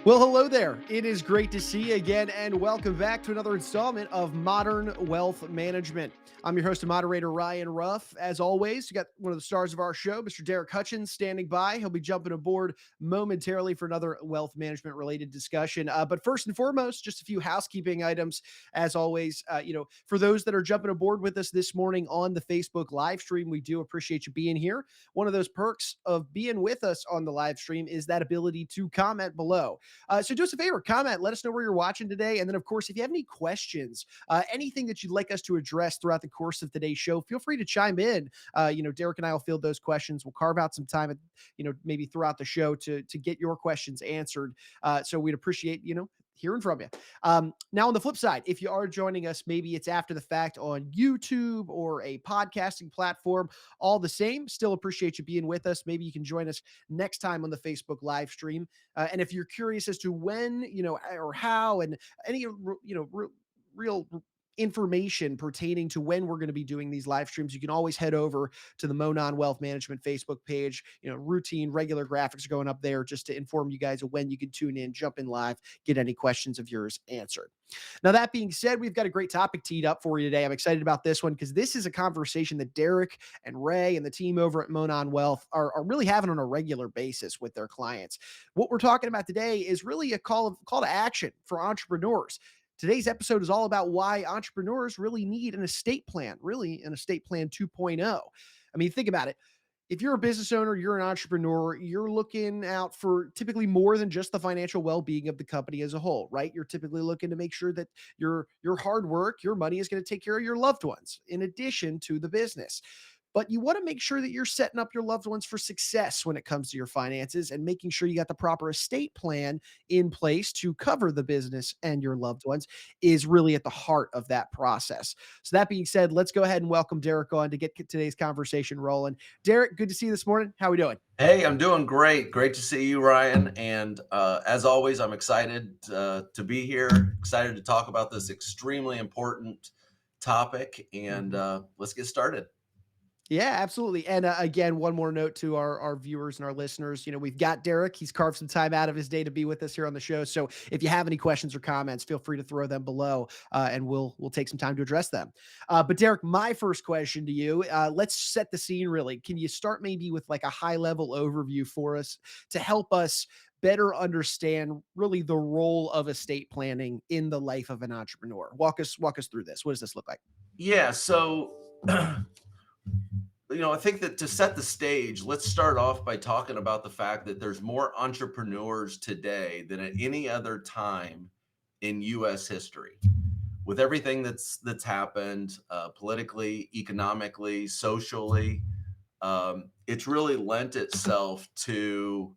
Well, hello there. It is great to see you again, and welcome back to another installment of Modern Wealth Management. I'm your host and moderator, Ryan Ruff. As always, you got one of the stars of our show, Mr. Darrick Hutchins, standing by. He'll be jumping aboard momentarily for another wealth management related discussion. But first and foremost, just a few housekeeping items. As always, for those that are jumping aboard with us this morning on the Facebook live stream, we do appreciate you being here. One of those perks of being with us on the live stream is that ability to comment below. So do us a favor, comment, let us know where you're watching today. And then, of course, if you have any questions, anything that you'd like us to address throughout the course of today's show, feel free to chime in. Darrick and I will field those questions. We'll carve out some time, maybe throughout the show to get your questions answered. So we'd appreciate, hearing from you. Now, on the flip side, if you are joining us, maybe it's after the fact on YouTube or a podcasting platform, all the same, still appreciate you being with us. Maybe you can join us next time on the Facebook live stream. And if you're curious as to when, or how, and any, real information pertaining to when we're going to be doing these live streams, you can always head over to the Monon Wealth Management Facebook page. Routine, regular graphics are going up there just to inform you guys of when you can tune in, jump in live, get any questions of yours answered. Now, that being said, we've got a great topic teed up for you today. I'm excited about this one because this is a conversation that Darrick and Ray and the team over at Monon Wealth are really having on a regular basis with their clients. What we're talking about today is really a call to action for entrepreneurs. Today's episode is all about why entrepreneurs really need an estate plan, really an estate plan 2.0. I mean, think about it. If you're a business owner, you're an entrepreneur, you're looking out for typically more than just the financial well-being of the company as a whole, right? You're typically looking to make sure that your hard work, your money is going to take care of your loved ones in addition to the business. But you want to make sure that you're setting up your loved ones for success when it comes to your finances and making sure you got the proper estate plan in place to cover the business and your loved ones is really at the heart of that process. So that being said, let's go ahead and welcome Darrick on to get today's conversation rolling. Darrick, good to see you this morning. How are we doing? Hey, I'm doing great. Great to see you, Ryan. And as always, I'm excited to be here, excited to talk about this extremely important topic. And let's get started. Yeah, absolutely. And again, one more note to our viewers and our listeners. We've got Darrick. He's carved some time out of his day to be with us here on the show. So if you have any questions or comments, feel free to throw them below, and we'll take some time to address them. But Darrick, my first question to you: let's set the scene. Really, can you start maybe with like a high level overview for us to help us better understand really the role of estate planning in the life of an entrepreneur? Walk us through this. What does this look like? Yeah. So, I think that to set the stage, let's start off by talking about the fact that there's more entrepreneurs today than at any other time in U.S. history. With everything that's happened politically, economically, socially, it's really lent itself to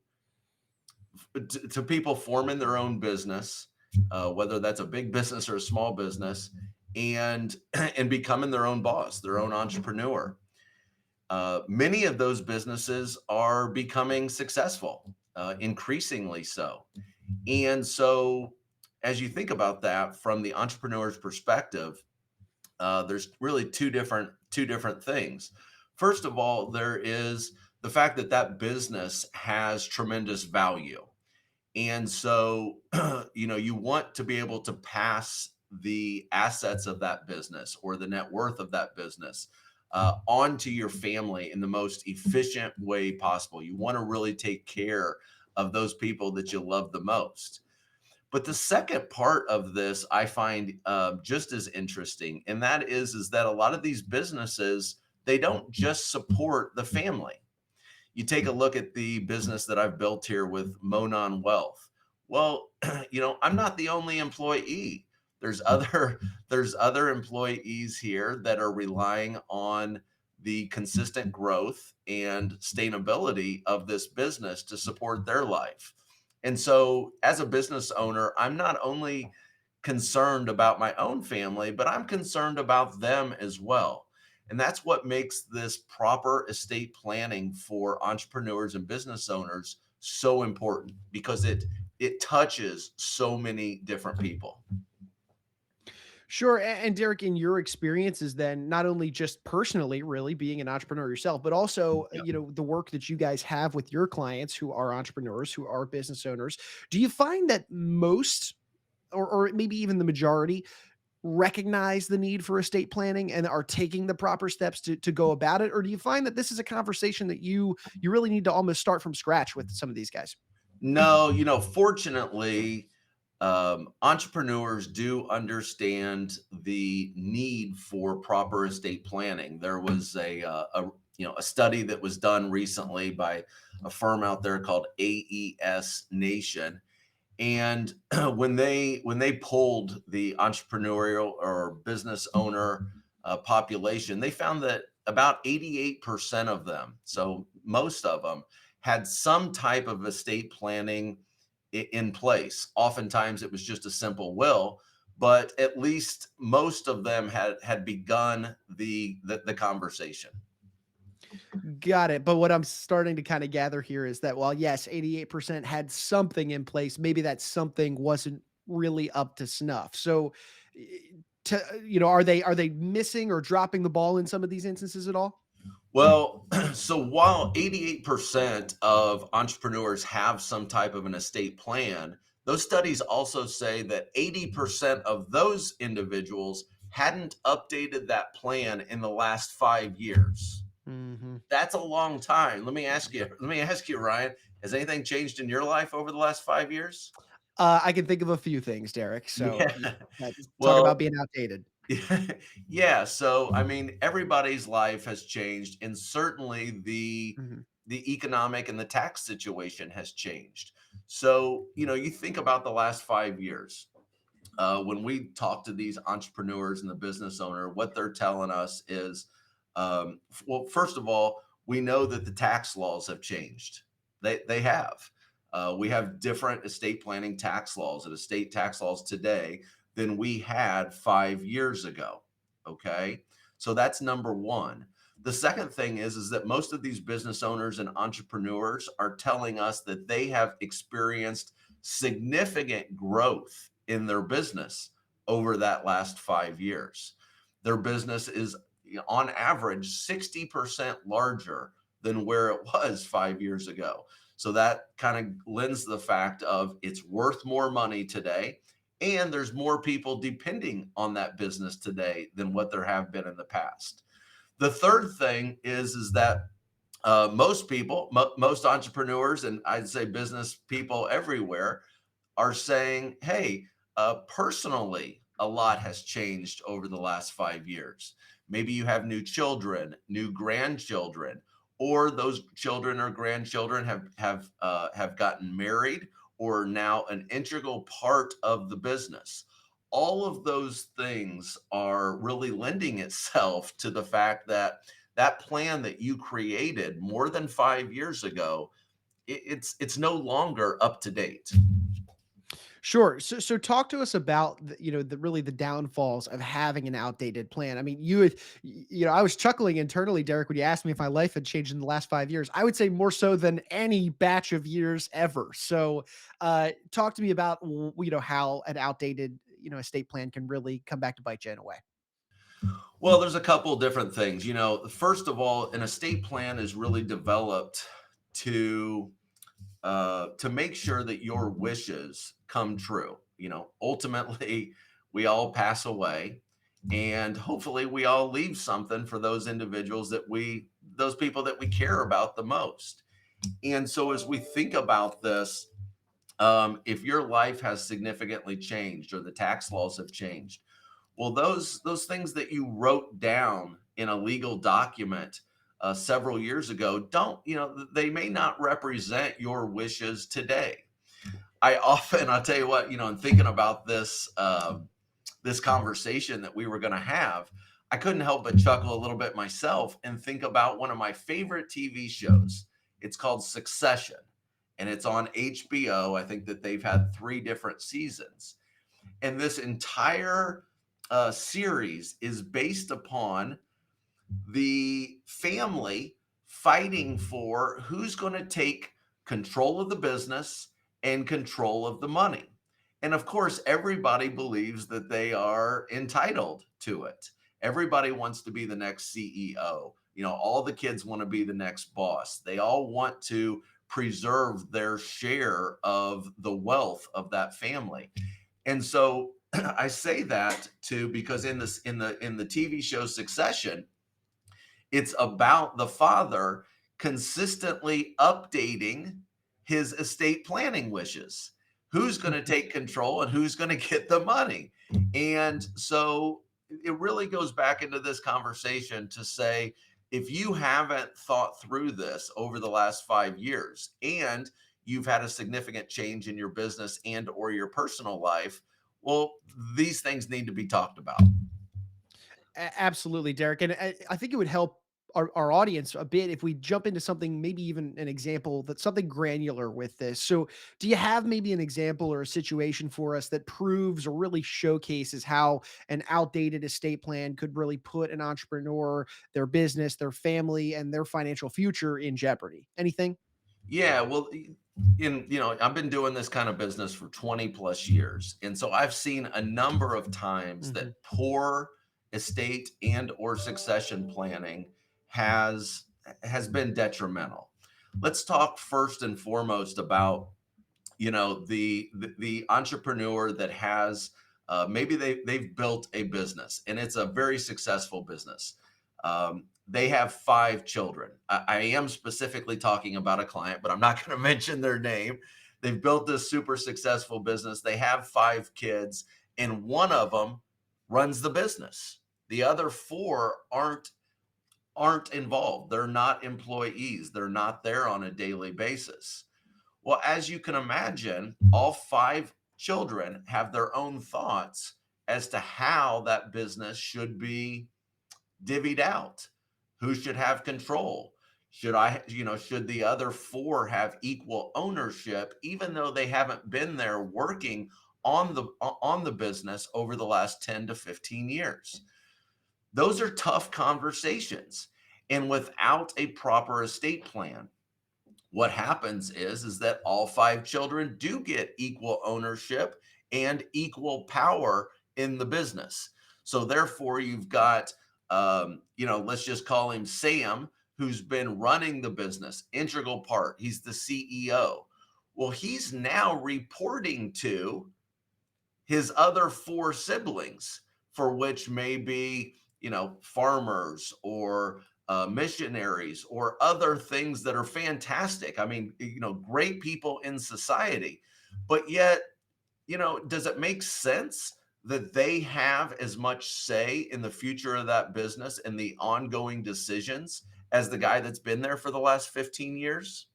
people forming their own business, whether that's a big business or a small business, and and becoming their own boss, their own entrepreneur. Many of those businesses are becoming successful, increasingly so. And so, as you think about that from the entrepreneur's perspective, there's really two different things. First of all, there is the fact that that business has tremendous value, and so you want to be able to pass the assets of that business or the net worth of that business on to your family in the most efficient way possible. You want to really take care of those people that you love the most. But the second part of this I find just as interesting, and that is that a lot of these businesses, they don't just support the family. You take a look at the business that I've built here with Monon Wealth. Well, I'm not the only employee. There's other there's other employees here that are relying on the consistent growth and sustainability of this business to support their life. And so as a business owner, I'm not only concerned about my own family, but I'm concerned about them as well. And that's what makes this proper estate planning for entrepreneurs and business owners so important, because it touches so many different people. Sure. And Derek, in your experiences, then not only just personally, really being an entrepreneur yourself, but also, Yeah. the work that you guys have with your clients who are entrepreneurs, who are business owners, do you find that most, or maybe even the majority, recognize the need for estate planning and are taking the proper steps to go about it? Or do you find that this is a conversation that you really need to almost start from scratch with some of these guys? No, fortunately, entrepreneurs do understand the need for proper estate planning. There was a study that was done recently by a firm out there called AES Nation, and when they polled the entrepreneurial or business owner population, they found that about 88% of them, so most of them, had some type of estate planning in place. Oftentimes, it was just a simple will, but at least most of them had begun the conversation. Got it. But what I'm starting to kind of gather here is that while yes, 88% had something in place, maybe that something wasn't really up to snuff. So eh, are they missing or dropping the ball in some of these instances at all? Well, so while 88% of entrepreneurs have some type of an estate plan, those studies also say that 80% of those individuals hadn't updated that plan in the last 5 years. Mhm. That's a long time. Let me ask you, Ryan, has anything changed in your life over the last 5 years? I can think of a few things, Derek. So Yeah. talk about Well, being outdated. yeah, so I mean, everybody's life has changed, and certainly Mhm. the economic and the tax situation has changed. So, you think about the last 5 years. When we talk to these entrepreneurs and the business owner, what they're telling us is, well, first of all, we know that the tax laws have changed. They have. We have different estate planning tax laws and estate tax laws today than we had 5 years ago. Okay, so that's number one. The second thing is that most of these business owners and entrepreneurs are telling us that they have experienced significant growth in their business over that last 5 years. Their business is, on average, 60% larger than where it was 5 years ago. So that kind of lends the fact of it's worth more money today. And there's more people depending on that business today than what there have been in the past. The third thing is that most people, most entrepreneurs, and I'd say business people everywhere, are saying, hey, personally, a lot has changed over the last 5 years. Maybe you have new children, new grandchildren, or those children or grandchildren have gotten married or now an integral part of the business. All of those things are really lending itself to the fact that that plan that you created more than 5 years ago, it's no longer up to date. Sure. So talk to us about the really the downfalls of having an outdated plan. I mean, I was chuckling internally, Derek, when you asked me if my life had changed in the last 5 years. I would say more so than any batch of years ever. So, talk to me about how an outdated estate plan can really come back to bite you in a way. Well, there's a couple different things. First of all, an estate plan is really developed to to make sure that your wishes come true. Ultimately, we all pass away, and hopefully, we all leave something for those individuals those people that we care about the most. And so, as we think about this, if your life has significantly changed or the tax laws have changed, well, those things that you wrote down in a legal document several years ago they may not represent your wishes today. I'll tell you what, in thinking about this conversation that we were going to have, I couldn't help but chuckle a little bit myself and think about one of my favorite TV shows. It's called Succession, and it's on HBO. I think that they've had three different seasons, and this entire series is based upon the family fighting for who's going to take control of the business and control of the money. And of course, everybody believes that they are entitled to it. Everybody wants to be the next CEO. All the kids want to be the next boss. They all want to preserve their share of the wealth of that family. And so I say that too because in the TV show Succession, it's about the father consistently updating his estate planning wishes. Who's going to take control and who's going to get the money? And so it really goes back into this conversation to say, if you haven't thought through this over the last 5 years and you've had a significant change in your business and or your personal life, well, these things need to be talked about. Absolutely, Derek. And I think it would help our audience a bit if we jump into something, maybe even an example that's something granular with this. So, do you have maybe an example or a situation for us that proves or really showcases how an outdated estate plan could really put an entrepreneur, their business, their family, and their financial future in jeopardy? Anything? Yeah, well, I've been doing this kind of business for 20 plus years. And so I've seen a number of times Hmm. that poor estate and or succession planning has has been detrimental. Let's talk first and foremost about, the entrepreneur that has maybe they've built a business and it's a very successful business. They have 5 children. I am specifically talking about a client, but I'm not going to mention their name. They've built this super successful business. They have 5 kids, and one of them runs the business. The other four aren't involved. They're not employees. They're not there on a daily basis. Well, as you can imagine, all 5 children have their own thoughts as to how that business should be divvied out. Who should have control? Should the other 4 have equal ownership, even though they haven't been there working on the business over the last 10 to 15 years? Those are tough conversations. And without a proper estate plan, what happens is that all 5 children do get equal ownership and equal power in the business. So therefore you've got let's just call him Sam, who's been running the business, integral part. He's the CEO. Well, he's now reporting to his other 4 siblings, for which may be, farmers or missionaries or other things that are fantastic. I mean, great people in society. But yet, does it make sense that they have as much say in the future of that business and the ongoing decisions as the guy that's been there for the last 15 years?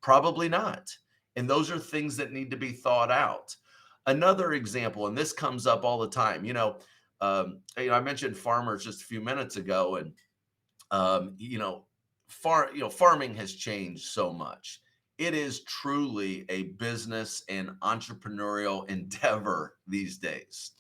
Probably not. And those are things that need to be thought out. Another example, and this comes up all the time, I mentioned farmers just a few minutes ago, and um, you know, farming has changed so much. It is truly a business and entrepreneurial endeavor these days.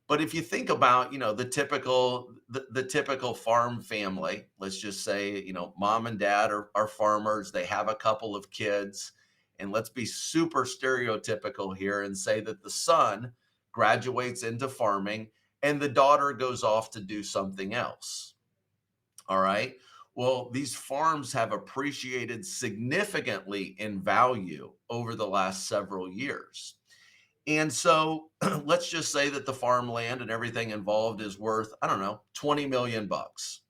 But if you think about, the typical farm family, let's just say, mom and dad are farmers, they have a couple of kids, and let's be super stereotypical here and say that the son graduates into farming and the daughter goes off to do something else. All right. Well, these farms have appreciated significantly in value over the last several years. And so let's just say that the farmland and everything involved is worth, I don't know, 20 million bucks.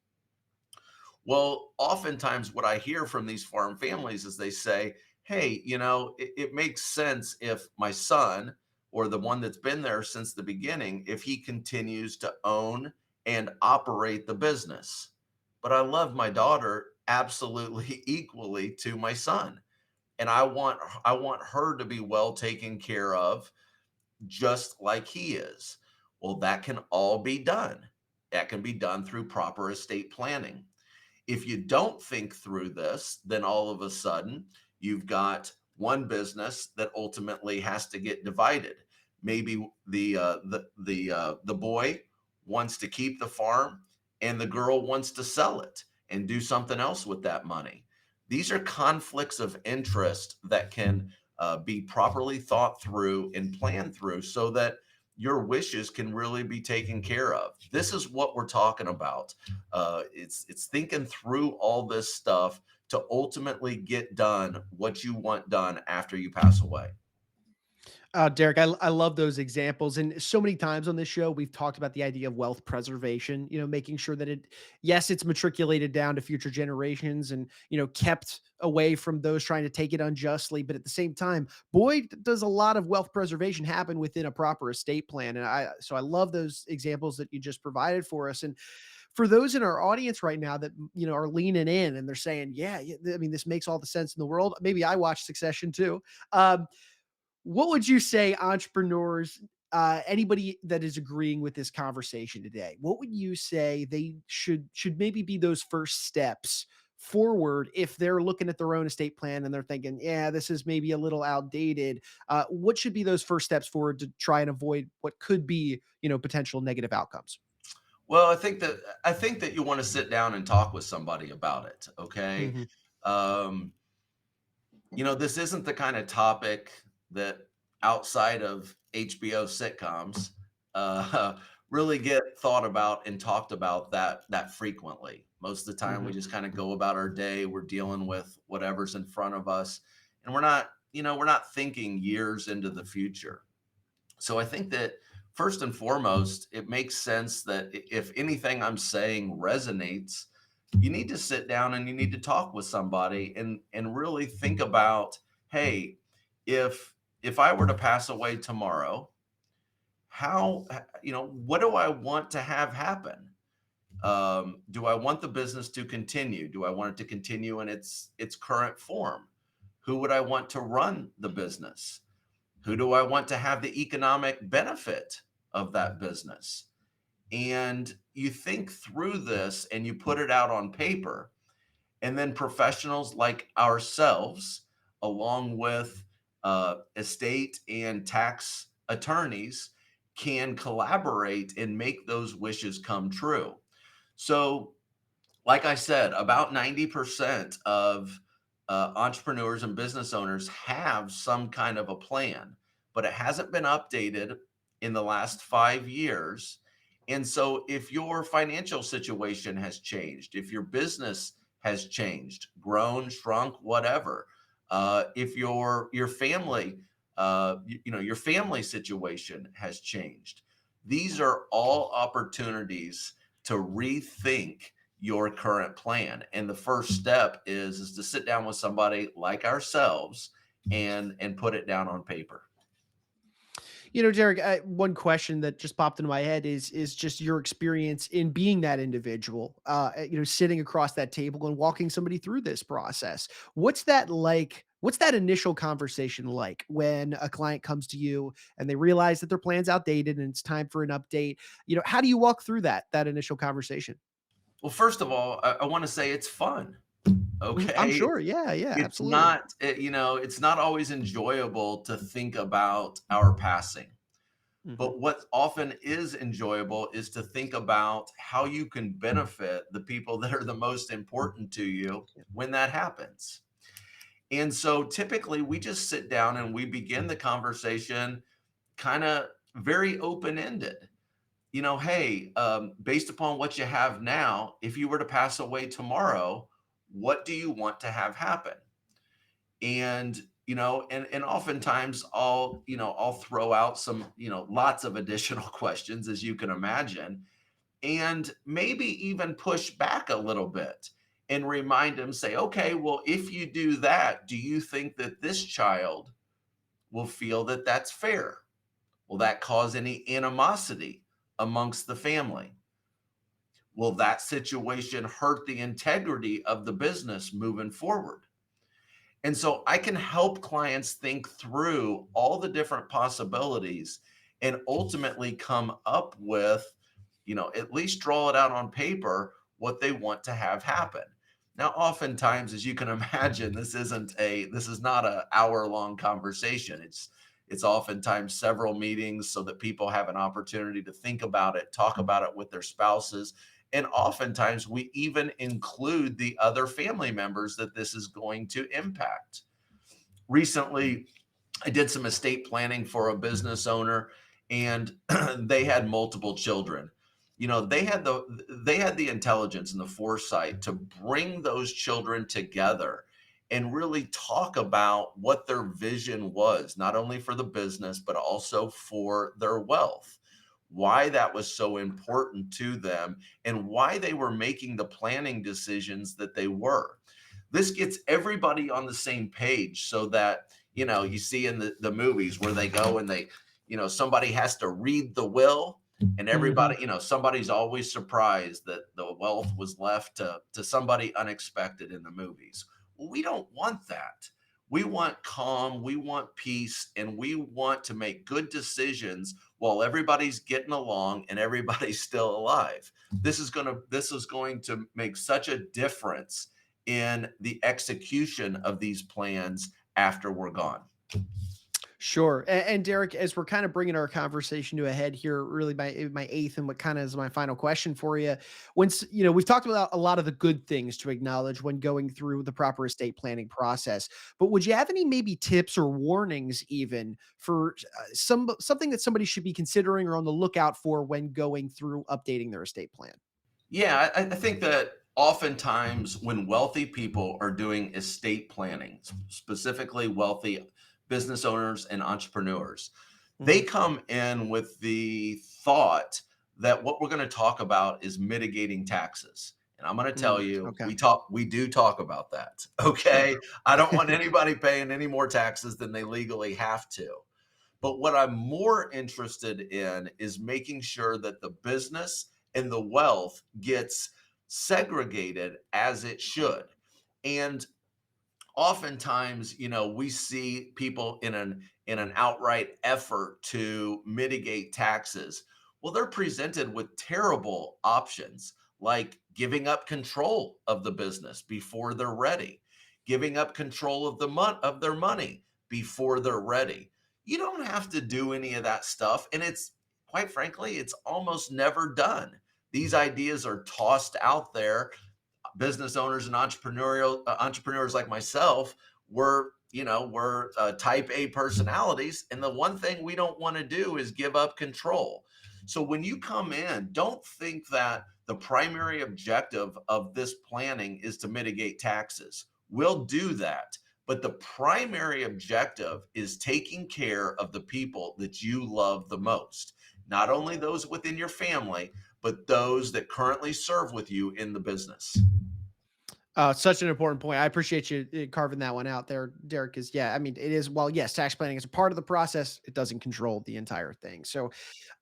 Well, oftentimes what I hear from these farm families is they say, hey, it makes sense if my son or the one that's been there since the beginning, if he continues to own and operate the business. But I love my daughter absolutely equally to my son. And I want her to be well taken care of just like he is. Well, that can all be done. That can be done through proper estate planning. If you don't think through this, then all of a sudden you've got one business that ultimately has to get divided. Maybe the boy wants to keep the farm and the girl wants to sell it and do something else with that money. These are conflicts of interest that can be properly thought through and planned through so that your wishes can really be taken care of. This is what we're talking about. It's thinking through all this stuff to ultimately get done what you want done after you pass away. Derek, I love those examples. And so many times on this show, we've talked about the idea of wealth preservation, making sure that yes, it's matriculated down to future generations and, kept away from those trying to take it unjustly. But at the same time, boy, does a lot of wealth preservation happen within a proper estate plan. And so I love those examples that you just provided for us. And for those in our audience right now that, are leaning in and they're saying, yeah, I mean, this makes all the sense in the world. Maybe I watch Succession too. What would you say entrepreneurs, anybody that is agreeing with this conversation today, what would you say they should maybe be those first steps forward if they're looking at their own estate plan and they're thinking, yeah, this is maybe a little outdated? What should be those first steps forward to try and avoid what could be, potential negative outcomes? Well, I think that you want to sit down and talk with somebody about it. Okay. Mhm. Um, this isn't the kind of topic that outside of HBO sitcoms uh, really get thought about and talked about that frequently. Most of the time, we Mhm. just kind of go about our day. We're dealing with whatever's in front of us, and we're not thinking years into the future. So I think that first and foremost, it makes sense that if anything I'm saying resonates, you need to sit down and you need to talk with somebody and really think about, hey, if I were to pass away tomorrow, how what do I want to have happen? Do I want the business to continue? Do I want it to continue in its current form? Who would I want to run the business? Who do I want to have the economic benefit of that business? And you think through this and you put it out on paper. And then professionals like ourselves, along with estate and tax attorneys, can collaborate and make those wishes come true. So, like I said, about 90% of entrepreneurs and business owners have some kind of a plan, but it hasn't been updated in the last 5 years. And so, if your financial situation has changed, if your business has changed, grown, shrunk, whatever, if your family, your family situation has changed, these are all opportunities to rethink your current plan. And the first step is to sit down with somebody like ourselves and put it down on paper. Derek, one question that just popped into my head is just your experience in being that individual, sitting across that table and walking somebody through this process. What's that like? What's that initial conversation like when a client comes to you and they realize that their plan's outdated and it's time for an update? How do you walk through that initial conversation? Well, first of all, I want to say it's fun. Mhm. I'm Okay. sure. Yeah, yeah, It's absolutely. not, it's not always enjoyable to think about our passing. Mhm. But what often is enjoyable is to think about how you can benefit the people that are the most important to you when that happens. And so typically we just sit down and we begin the conversation kind of very open ended. Hey, based upon what you have now, if you were to pass away tomorrow, what do you want to have happen? And and oftentimes I'll throw out some lots of additional questions, as you can imagine, and maybe even push back a little bit and remind them, say, okay, well, if you do that, do you think that this child will feel that that's fair? Will that cause any animosity amongst the family? Will that situation hurt the integrity of the business moving forward? And so I can help clients think through all the different possibilities and ultimately come up with, at least draw it out on paper what they want to have happen. Now, oftentimes, as you can imagine, this is not an hour long conversation. It's oftentimes several meetings so that people have an opportunity to think about it, talk about it with their spouses, and oftentimes we even include the other family members that this is going to impact. Recently, I did some estate planning for a business owner, and they had multiple children. You know, they had the intelligence and the foresight to bring those children together and really talk about what their vision was, not only for the business, but also for their wealth. Why that was so important to them and why they were making the planning decisions that they were. This gets everybody on the same page so that, you see in the movies where they go and they, somebody has to read the will, and Hmm. everybody, somebody's always surprised that the wealth was left to somebody unexpected in the movies. Well, we don't want that. We want calm, we want peace, and we want to make good decisions while everybody's getting along and everybody's still alive. This is going to make such a difference in the execution of these plans after we're gone. Sure. And Derek, as we're kind of bringing our conversation to a head here, really my eighth and what kind of is my final question for you. We've talked about a lot of the good things to acknowledge when going through the proper estate planning process, but would you have any maybe tips or warnings even for something that somebody should be considering or on the lookout for when going through updating their estate plan? Yeah, I think that oftentimes when wealthy people are doing estate planning, specifically wealthy business owners and entrepreneurs, they Mhm. come in with the thought that what we're going to talk about is mitigating taxes. And I'm going to tell you, Okay. we do talk about that. Okay. I don't want anybody paying any more taxes than they legally have to. But what I'm more interested in is making sure that the business and the wealth gets segregated as it should. And oftentimes, we see people in an outright effort to mitigate taxes. Well, they're presented with terrible options like giving up control of the business before they're ready, giving up control of of their money before they're ready. You don't have to do any of that stuff, and it's quite frankly, it's almost never done. These ideas are tossed out there. Business owners and entrepreneurs like myself we're type A personalities, and the one thing we don't want to do is give up control. So when you come in, don't think that the primary objective of this planning is to mitigate taxes. We'll do that, but the primary objective is taking care of the people that you love the most, not only those within your family, but those that currently serve with you in the business. Such an important point. I appreciate you carving that one out there, Derek. Because yeah, I mean, it is. Well, yes, tax planning is a part of the process. It doesn't control the entire thing. So,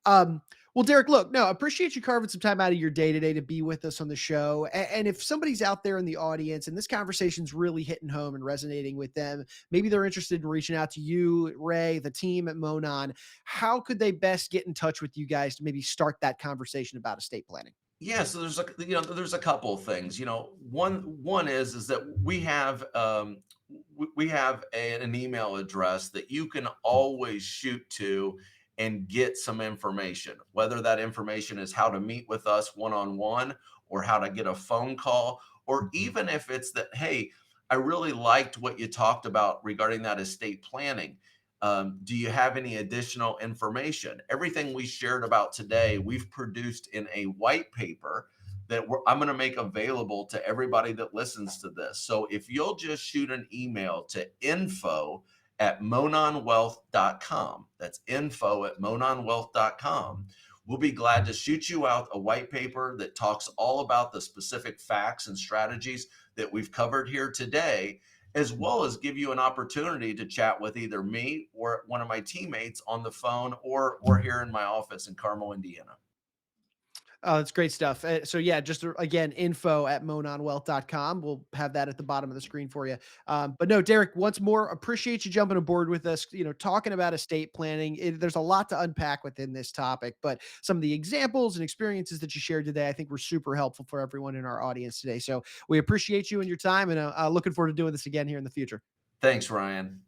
um, well, Derek, look, no, appreciate you carving some time out of your day today to be with us on the show. And if somebody's out there in the audience and this conversation's really hitting home and resonating with them, maybe they're interested in reaching out to you, Ray, the team at Monon. How could they best get in touch with you guys to maybe start that conversation about estate planning? Yeah, so there's a couple of things. One is that we have an email address that you can always shoot to and get some information. Whether that information is how to meet with us one on one, or how to get a phone call, or even if it's that, hey, I really liked what you talked about regarding that estate planning. Do you have any additional information? Everything we shared about today, we've produced in a white paper that I'm going to make available to everybody that listens to this. So if you'll just shoot an email to info@mononwealth.com, that's info@mononwealth.com, we'll be glad to shoot you out a white paper that talks all about the specific facts and strategies that we've covered here today, as well as give you an opportunity to chat with either me or one of my teammates on the phone, or here in my office in Carmel, Indiana. Oh, that's great stuff. So yeah, just again, info at mononwealth.com. We'll have that at the bottom of the screen for you. But no, Derek, once more, appreciate you jumping aboard with us, talking about estate planning. There's a lot to unpack within this topic, but some of the examples and experiences that you shared today, I think were super helpful for everyone in our audience today. So we appreciate you and your time and looking forward to doing this again here in the future. Thanks, Ryan.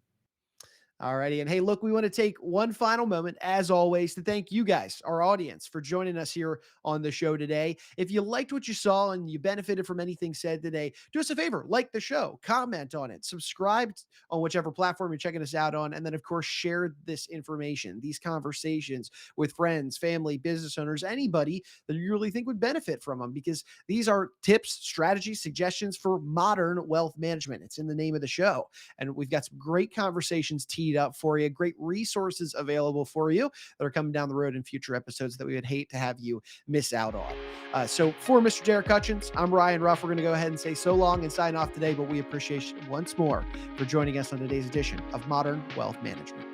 Alrighty. And hey, look, we want to take one final moment, as always, to thank you guys, our audience, for joining us here on the show today. If you liked what you saw and you benefited from anything said today, do us a favor, like the show, comment on it, subscribe on whichever platform you're checking us out on, and then, of course, share this information, these conversations with friends, family, business owners, anybody that you really think would benefit from them, because these are tips, strategies, suggestions for modern wealth management. It's in the name of the show. And we've got some great conversations teed up for you, great resources available for you that are coming down the road in future episodes that we would hate to have you miss out on. So for Mr. Darrick Hutchins, I'm Ryan Ruff. We're going to go ahead and say so long and sign off today, but we appreciate you once more for joining us on today's edition of Modern Wealth Management.